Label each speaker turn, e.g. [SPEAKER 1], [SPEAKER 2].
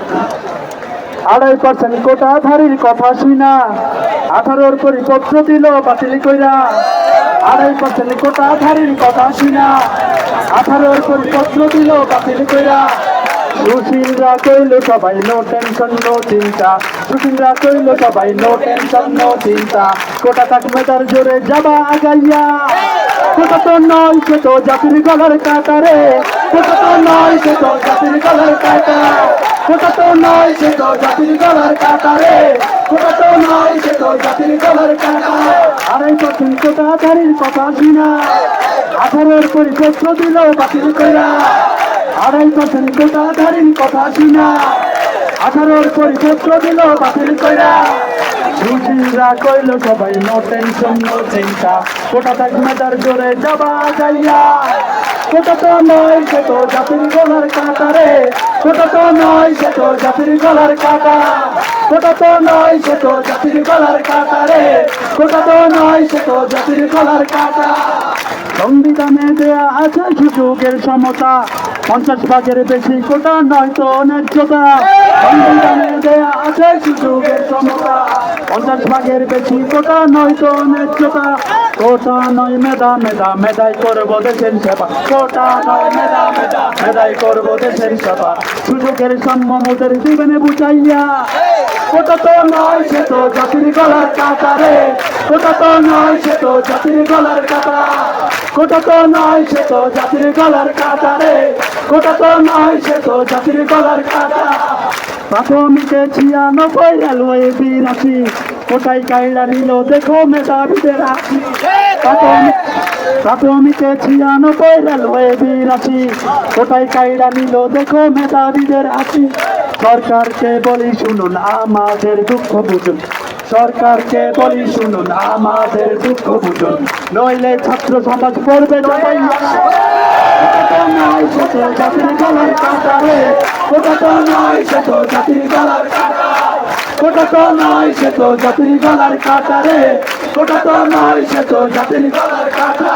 [SPEAKER 1] 2.5% কোটাধারীর কথা শুনা 18-র পরিপত্র দিল বাতিল কইরা। 2.5% কোটাধারীর কথা শুনা 18-র পরিপত্র দিল বাতিল কইরা। সুশীলরা কইল সবাই নো টেনশন নো চিন্তা, সুশীলরা কইল সবাই নো টেনশন নো চিন্তা। কোটা থাকবে তার জোরে যাবা আগাইয়া, কোটা তো নয় সে তো জাতির গলার কাটা রে, কোটা তো নয় সে তো জাতির গলার কাটা, কোটা তো নয় সে তো জাতির গলার কাটা রে, কোটা তো নয় সে তো জাতির গলার কাটা। 2.5% কোটাধারীর কথা শুনা 18-র পরিপত্র দিল বাতিল কইরা। 2.5% কোটাধারীর কথা শুনা 18-র পরিপত্র দিল বাতিল কইরা। সুশীলরা কইল সবাই নো টেনশন নো চিন্তা, কোটা থাকবে তার জোরে যাবা যাইয়া। কোটা তো নয় সে তো জাতির গলার কাটা রে, কোটা তো নয় সে তো জাতির গলার কাটা, কোটা তো নয় সে তো জাতির গলার কাটা রে, কোটা তো নয় সে তো জাতির গলার কাটা। সংবিধানে দেয়া আছে সুযোগের সমতা, 50 ভাগের বেশি কোটা নয় তো ন্যায্যতা। সংবিধানে দেয়া আছে সুযোগের সমতা, 50 ভাগের বেশি কোটা নয় তো ন্যায্যতা। কোটা নয় মেধা মেধা মেধাই করবো দেশের সেবা, কোটা নয় মেধা মেধা মেধাই করবো দেশের সেবা। সুযোগের সম্মদের জীবনে বুঝাইয়া, কোটা তো নয় সে তো জাতির গলার কাটা রে, কোটা তো নয় সে তো জাতির গলার কাটা, কোটা তো নয় সে তো জাতির গলার কাটা রে, কোটা তো নয় সে তো জাতির গলার কাটা। প্রাথমিকে 96 রেলওয়ে 82, কোটাই কাইলা নিল দেখো মেধাবীদের আশি। প্রাথমিকে 96 রেলওয়ে 82, কোটাই কাইলা নিল দেখো মেধাবীদের আশি। সরকারকে বলি শুনুন আমাদের দুঃখ বুঝুন, সরকারকে বলি শুনুন আমাদের দুঃখ বুঝুন, নইলে ছাত্র সমাজ পড়বে জানাইয়া। কোটা তো নয় সে তো জাতির গলার কাটা রে, কোটা তো নয় সে তো জাতির গলার কাটা, কোটা তো নয় সে তো জাতির গলার কাটা রে, কোটা তো নয় সে তো জাতির গলার কাটা।